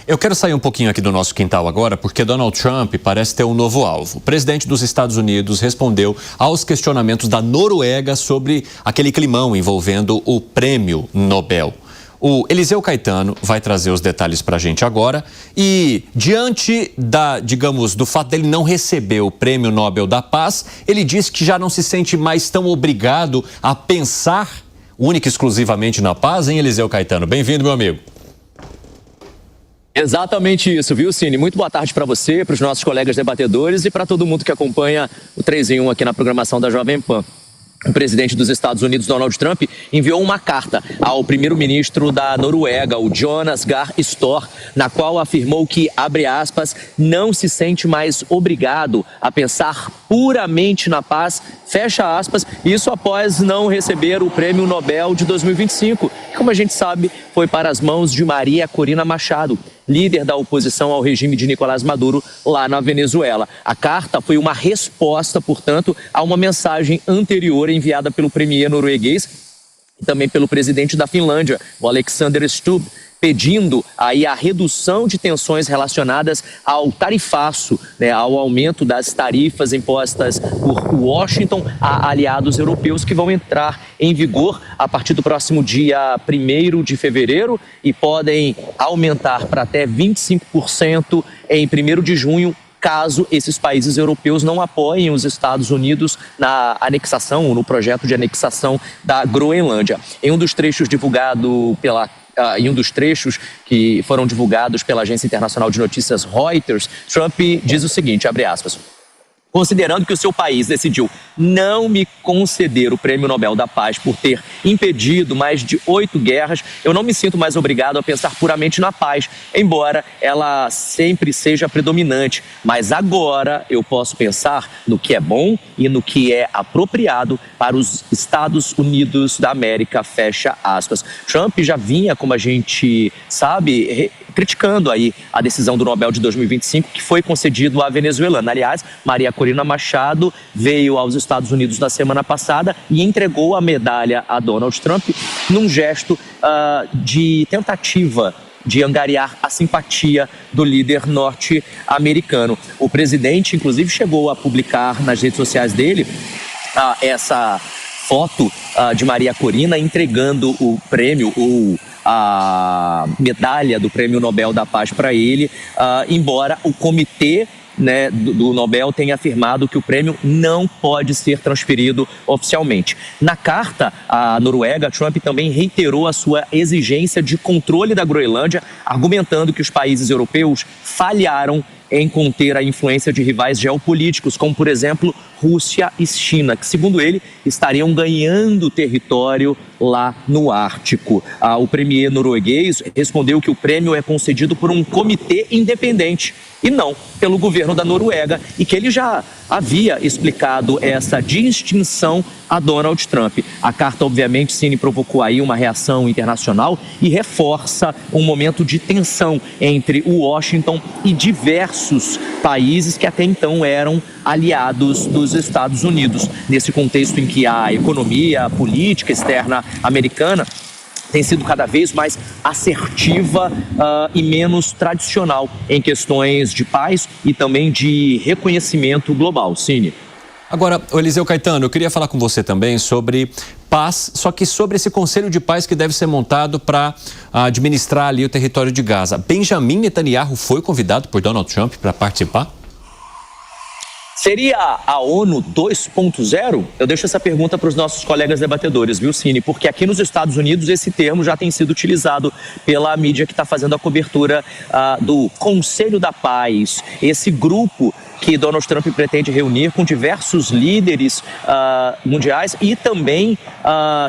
Eu quero sair um pouquinho aqui do nosso quintal agora, porque Donald Trump parece ter um novo alvo. O presidente dos Estados Unidos respondeu aos questionamentos da Noruega sobre aquele climão envolvendo o prêmio Nobel. O Eliseu Caetano vai trazer os detalhes para a gente agora. E diante do fato dele não receber o Prêmio Nobel da Paz, ele disse que já não se sente mais tão obrigado a pensar única e exclusivamente na paz, hein, Eliseu Caetano? Bem-vindo, meu amigo. Exatamente isso, viu, Cine? Muito boa tarde para você, para os nossos colegas debatedores e para todo mundo que acompanha o 3 em 1 aqui na programação da Jovem Pan. O presidente dos Estados Unidos, Donald Trump, enviou uma carta ao primeiro-ministro da Noruega, o Jonas Gahr Støre, na qual afirmou que, abre aspas, não se sente mais obrigado a pensar puramente na paz, fecha aspas, isso após não receber o Prêmio Nobel de 2025, que, como a gente sabe, foi para as mãos de Maria Corina Machado, líder da oposição ao regime de Nicolás Maduro lá na Venezuela. A carta foi uma resposta, portanto, a uma mensagem anterior enviada pelo premier norueguês e também pelo presidente da Finlândia, o Alexander Stubb, pedindo aí a redução de tensões relacionadas ao tarifaço, ao aumento das tarifas impostas por Washington a aliados europeus que vão entrar em vigor a partir do próximo dia 1º de fevereiro e podem aumentar para até 25% em 1º de junho, caso esses países europeus não apoiem os Estados Unidos na anexação, no projeto de anexação da Groenlândia. Em um dos trechos que foram divulgados pela agência internacional de notícias Reuters, Trump diz o seguinte, abre aspas, considerando que o seu país decidiu não me conceder o Prêmio Nobel da Paz por ter impedido mais de 8 guerras, eu não me sinto mais obrigado a pensar puramente na paz, embora ela sempre seja predominante. Mas agora eu posso pensar no que é bom e no que é apropriado para os Estados Unidos da América, fecha aspas. Trump já vinha, como a gente sabe, criticando aí a decisão do Nobel de 2025 que foi concedido à venezuelana. Aliás, Maria Corina Machado veio aos Estados Unidos na semana passada e entregou a medalha a Donald Trump num gesto de tentativa de angariar a simpatia do líder norte-americano. O presidente, inclusive, chegou a publicar nas redes sociais dele essa foto de Maria Corina entregando o prêmio, a medalha do Prêmio Nobel da Paz para ele, embora o comitê do Nobel tenha afirmado que o prêmio não pode ser transferido oficialmente. Na carta à Noruega, Trump também reiterou a sua exigência de controle da Groenlândia, argumentando que os países europeus falharam em conter a influência de rivais geopolíticos, como, por exemplo, Rússia e China, que, segundo ele, estariam ganhando território lá no Ártico. O premier norueguês respondeu que o prêmio é concedido por um comitê independente e não pelo governo da Noruega e que ele já havia explicado essa distinção a Donald Trump. A carta, obviamente, Cine, provocou aí uma reação internacional e reforça um momento de tensão entre Washington e diversos países que até então eram aliados dos Estados Unidos. Nesse contexto em que a economia, a política externa americana tem sido cada vez mais assertiva e menos tradicional em questões de paz e também de reconhecimento global. Cine. Agora, Eliseu Caetano, eu queria falar com você também sobre paz, só que sobre esse conselho de paz que deve ser montado para administrar ali o território de Gaza. Benjamin Netanyahu foi convidado por Donald Trump para participar? Seria a ONU 2.0? Eu deixo essa pergunta para os nossos colegas debatedores, viu, Cine? Porque aqui nos Estados Unidos esse termo já tem sido utilizado pela mídia que está fazendo a cobertura do Conselho da Paz. Esse grupo que Donald Trump pretende reunir com diversos líderes mundiais e também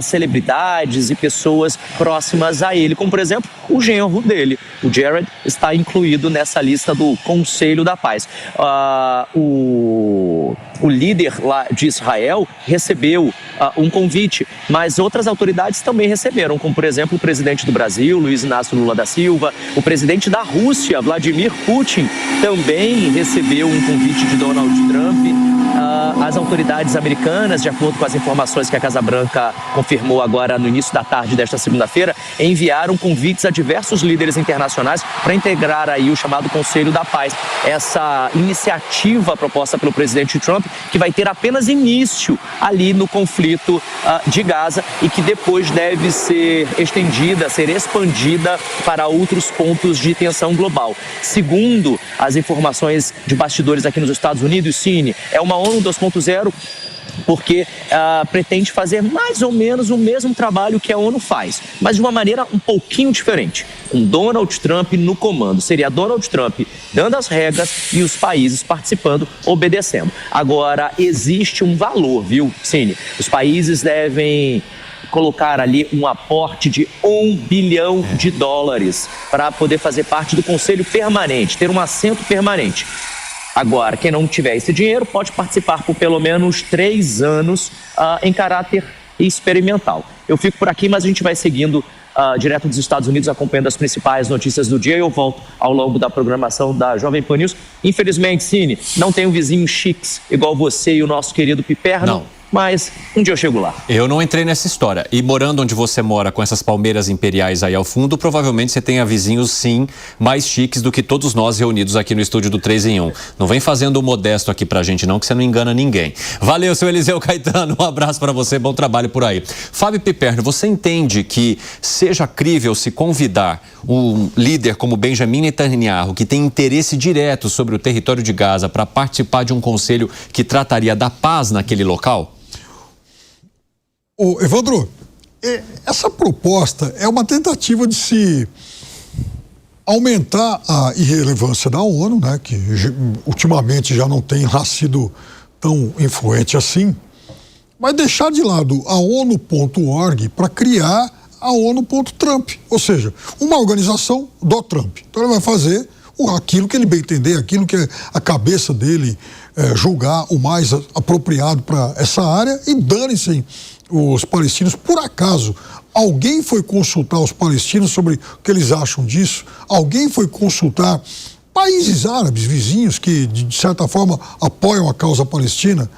celebridades e pessoas próximas a ele, como, por exemplo, o genro dele, o Jared, está incluído nessa lista do Conselho da Paz. O líder lá de Israel recebeu um convite, mas outras autoridades também receberam, como, por exemplo, o presidente do Brasil, Luiz Inácio Lula da Silva, o presidente da Rússia, Vladimir Putin, também recebeu um convite de Donald Trump. as autoridades americanas, de acordo com as informações que a Casa Branca confirmou agora no início da tarde desta segunda-feira, enviaram convites a diversos líderes internacionais para integrar aí o chamado Conselho da Paz. Essa iniciativa proposta pelo presidente Trump, que vai ter apenas início ali no conflito de Gaza e que depois deve ser estendida, ser expandida para outros pontos de tensão global. Segundo as informações de bastidores aqui nos Estados Unidos, Cine, é uma ONU 2.0 porque pretende fazer mais ou menos o mesmo trabalho que a ONU faz, mas de uma maneira um pouquinho diferente, com Donald Trump no comando. Seria Donald Trump dando as regras e os países participando, obedecendo. Agora, existe um valor, viu, Cine? Os países devem colocar ali um aporte de $1 bilhão para poder fazer parte do Conselho Permanente, ter um assento permanente. Agora, quem não tiver esse dinheiro pode participar por pelo menos 3 anos em caráter experimental. Eu fico por aqui, mas a gente vai seguindo direto dos Estados Unidos, acompanhando as principais notícias do dia. Eu volto ao longo da programação da Jovem Pan News. Infelizmente, Cine, não tenho vizinhos chiques igual você e o nosso querido Piperno. Não. Mas um dia eu chego lá. Eu não entrei nessa história. E morando onde você mora, com essas palmeiras imperiais aí ao fundo, provavelmente você tenha vizinhos, sim, mais chiques do que todos nós reunidos aqui no estúdio do 3 em 1. Não vem fazendo o modesto aqui pra gente não, que você não engana ninguém. Valeu, seu Eliseu Caetano. Um abraço pra você, bom trabalho por aí. Fábio Piperno, você entende que seja crível se convidar um líder como Benjamin Netanyahu, que tem interesse direto sobre o território de Gaza, para participar de um conselho que trataria da paz naquele local? Evandro, essa proposta é uma tentativa de se aumentar a irrelevância da ONU, né, que ultimamente já não tem lá sido tão influente assim, mas deixar de lado a ONU.org para criar a ONU.Trump, ou seja, uma organização do Trump. Então ele vai fazer aquilo que ele bem entender, aquilo que a cabeça dele julgar o mais apropriado para essa área, e dane-se os palestinos. Por acaso, alguém foi consultar os palestinos sobre o que eles acham disso? Alguém foi consultar países árabes vizinhos que, de certa forma, apoiam a causa palestina?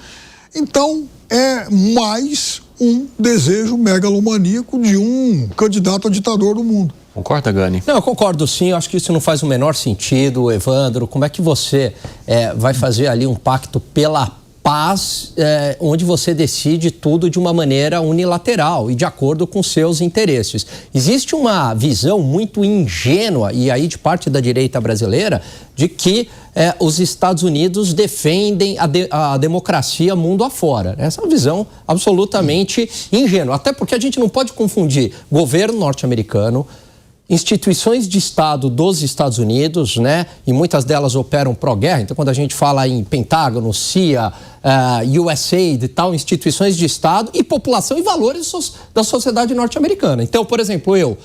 Então, é mais um desejo megalomaníaco de um candidato a ditador do mundo. Concorda, Gani? Não, eu concordo sim, eu acho que isso não faz o menor sentido, Evandro. Como é que você vai fazer ali um pacto pela paz, onde você decide tudo de uma maneira unilateral e de acordo com seus interesses? Existe uma visão muito ingênua, e aí de parte da direita brasileira, de que os Estados Unidos defendem a democracia mundo afora. Essa é uma visão absolutamente ingênua, até porque a gente não pode confundir governo norte-americano, instituições de Estado dos Estados Unidos, né? E muitas delas operam pró-guerra. Então, quando a gente fala em Pentágono, CIA, USAID e tal, instituições de Estado e população e valores da sociedade norte-americana. Então, por exemplo, eu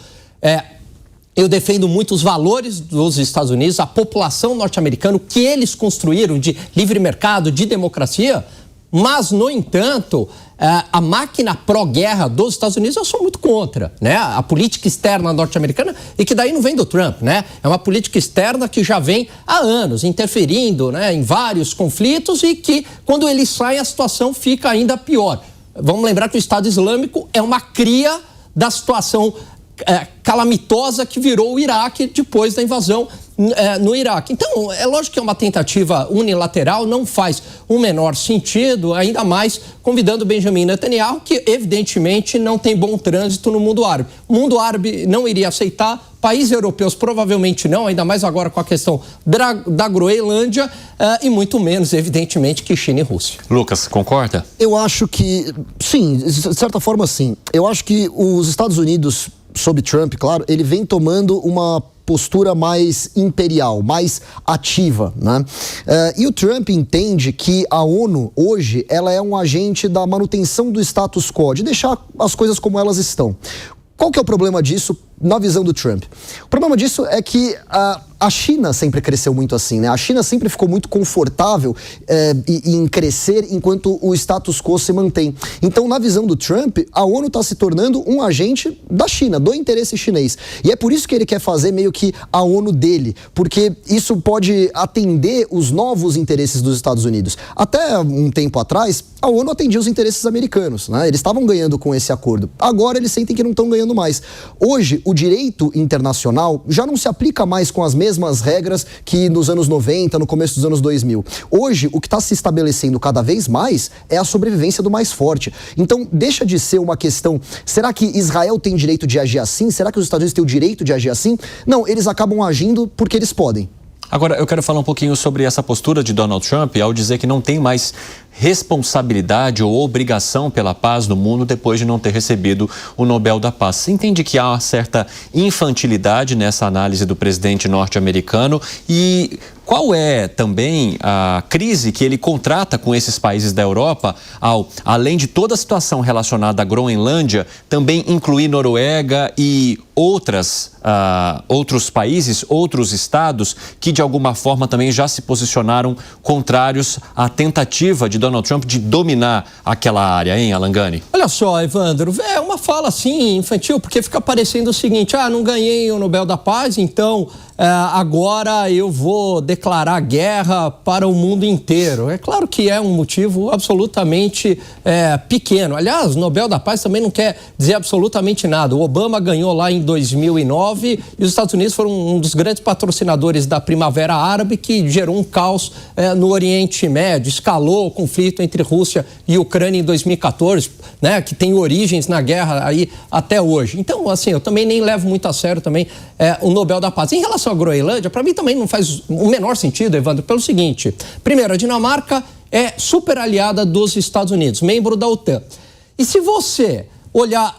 defendo muito os valores dos Estados Unidos, a população norte-americana, o que eles construíram de livre mercado, de democracia, mas, no entanto, a máquina pró-guerra dos Estados Unidos eu sou muito contra, né? A política externa norte-americana, e que daí não vem do Trump, né? É uma política externa que já vem há anos interferindo, né, em vários conflitos, e que, quando ele sai, a situação fica ainda pior. Vamos lembrar que o Estado Islâmico é uma cria da situação calamitosa que virou o Iraque depois da invasão no Iraque. Então, é lógico que é uma tentativa unilateral, não faz o menor sentido, ainda mais convidando Benjamin Netanyahu, que evidentemente não tem bom trânsito no mundo árabe. O mundo árabe não iria aceitar, países europeus provavelmente não, ainda mais agora com a questão da Groenlândia, e muito menos, evidentemente, que China e Rússia. Lucas, concorda? Eu acho que, sim, de certa forma sim. Eu acho que os Estados Unidos, sob Trump, claro, ele vem tomando uma postura mais imperial, mais ativa, né? E o Trump entende que a ONU, hoje, ela é um agente da manutenção do status quo, de deixar as coisas como elas estão. Qual que é o problema disso na visão do Trump. O problema disso é que a China sempre cresceu muito assim, né? A China sempre ficou muito confortável em crescer enquanto o status quo se mantém. Então, na visão do Trump, a ONU está se tornando um agente da China, do interesse chinês. E é por isso que ele quer fazer meio que a ONU dele, porque isso pode atender os novos interesses dos Estados Unidos. Até um tempo atrás, a ONU atendia os interesses americanos, né? Eles estavam ganhando com esse acordo. Agora eles sentem que não estão ganhando mais. Hoje, o direito internacional já não se aplica mais com as mesmas regras que nos anos 90, no começo dos anos 2000. Hoje, o que está se estabelecendo cada vez mais é a sobrevivência do mais forte. Então, deixa de ser uma questão, será que Israel tem direito de agir assim? Será que os Estados Unidos têm o direito de agir assim? Não, eles acabam agindo porque eles podem. Agora, eu quero falar um pouquinho sobre essa postura de Donald Trump ao dizer que não tem mais responsabilidade ou obrigação pela paz no mundo depois de não ter recebido o Nobel da Paz. Você entende que há uma certa infantilidade nessa análise do presidente norte-americano e qual é também a crise que ele contrata com esses países da Europa ao, além de toda a situação relacionada à Groenlândia, também incluir Noruega e outros países, outros estados que de alguma forma também já se posicionaram contrários à tentativa de Donald Trump de dominar aquela área, hein, Alan Gani? Olha só, Evandro, é uma fala assim infantil, porque fica parecendo o seguinte, não ganhei o Nobel da Paz, então agora eu vou declarar guerra para o mundo inteiro. É claro que é um motivo absolutamente pequeno. Aliás, o Nobel da Paz também não quer dizer absolutamente nada. O Obama ganhou lá em 2009 e os Estados Unidos foram um dos grandes patrocinadores da Primavera Árabe, que gerou um caos no Oriente Médio, escalou o conflito entre Rússia e Ucrânia em 2014, né, que tem origens na guerra aí até hoje. Então, assim, eu também nem levo muito a sério também o Nobel da Paz. Em relação à Groenlândia, para mim também não faz o menor sentido, Evandro, pelo seguinte: primeiro, a Dinamarca é super aliada dos Estados Unidos, membro da OTAN. E se você olhar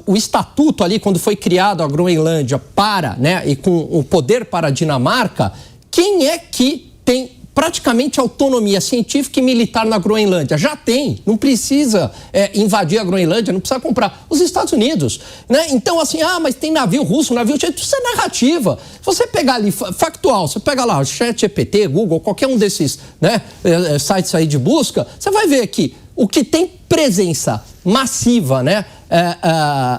o estatuto ali, quando foi criado a Groenlândia e com o poder para a Dinamarca, quem é que tem praticamente autonomia científica e militar na Groenlândia? Já tem, não precisa invadir a Groenlândia, não precisa comprar. Os Estados Unidos, né? Então, assim, mas tem navio russo, navio... Isso é narrativa. Se você pegar ali, factual, você pega lá o ChatGPT, Google, qualquer um desses, né, sites aí de busca, você vai ver que o que tem presença massiva, né,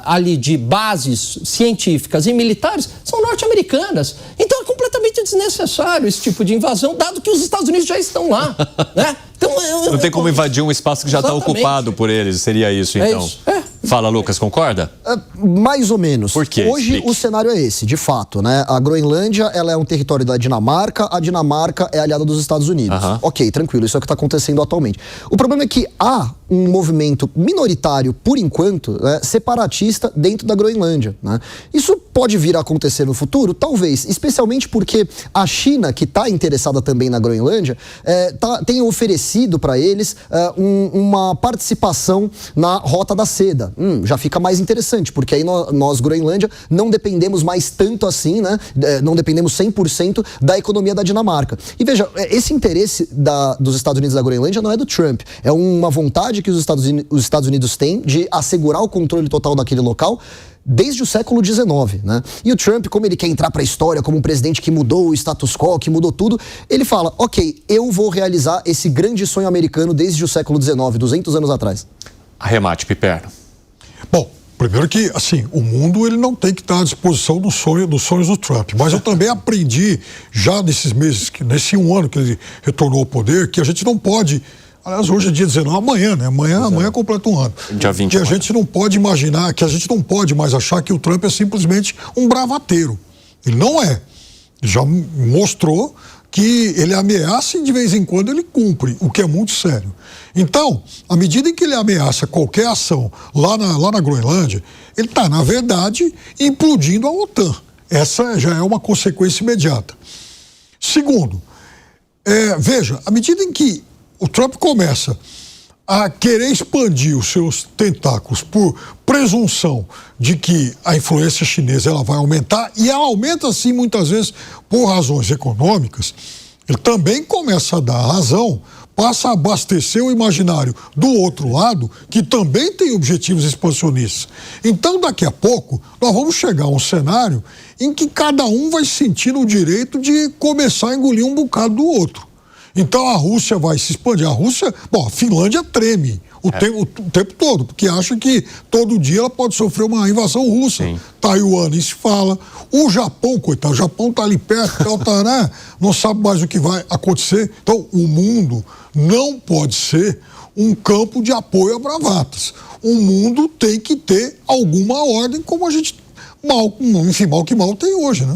ali de bases científicas e militares são norte-americanas. Então é completamente desnecessário esse tipo de invasão, dado que os Estados Unidos já estão lá, né? Então, não tem como invadir um espaço que já está ocupado por eles, seria isso então? Isso. Fala, Lucas, concorda? Mais ou menos. Por quê? Hoje Explique. o cenário é esse, de fato, né? A Groenlândia, ela é um território da Dinamarca, a Dinamarca é aliada dos Estados Unidos. Ok, tranquilo, isso é o que está acontecendo atualmente. O problema é que há um movimento minoritário, por enquanto, separatista dentro da Groenlândia, né? Isso pode vir a acontecer no futuro? Talvez, especialmente porque a China, que está interessada também na Groenlândia, tem oferecido para eles uma participação na Rota da Seda. Já fica mais interessante, porque aí nós, Groenlândia, não dependemos mais tanto assim, né? Não dependemos 100% da economia da Dinamarca. E veja, esse interesse dos Estados Unidos da Groenlândia não é do Trump, é uma vontade que os Estados Unidos têm de assegurar o controle total daquele local desde o século XIX, né? E o Trump, como ele quer entrar para a história como um presidente que mudou o status quo, que mudou tudo, ele fala, ok, eu vou realizar esse grande sonho americano desde o século XIX, 200 anos atrás. Arremate, Piperno. Bom, primeiro que, assim, o mundo ele não tem que estar à disposição dos sonhos do Trump. Mas eu também aprendi, já nesses meses, nesse um ano que ele retornou ao poder, que a gente não pode... Aliás, hoje é dia 19, amanhã, né? Amanhã completa um ano. Dia 20. Que a gente não pode imaginar, que a gente não pode mais achar que o Trump é simplesmente um bravateiro. Ele não é. Ele já mostrou que ele ameaça e de vez em quando ele cumpre, o que é muito sério. Então, à medida em que ele ameaça qualquer ação lá na Groenlândia, ele está, na verdade, implodindo a OTAN. Essa já é uma consequência imediata. Segundo, veja, à medida em que o Trump começa a querer expandir os seus tentáculos por presunção de que a influência chinesa ela vai aumentar, e ela aumenta, sim, muitas vezes por razões econômicas, ele também começa a dar razão passa a abastecer o imaginário do outro lado, que também tem objetivos expansionistas. Então, daqui a pouco, nós vamos chegar a um cenário em que cada um vai sentir o direito de começar a engolir um bocado do outro. Então, a Rússia vai se expandir. A Finlândia treme o tempo todo, porque acha que todo dia ela pode sofrer uma invasão russa. Sim. Taiwan, nem se fala. O Japão, coitado, o Japão está ali perto, não sabe mais o que vai acontecer. Então, o mundo não pode ser um campo de apoio a bravatas. O mundo tem que ter alguma ordem, como a gente, mal que mal tem hoje, né?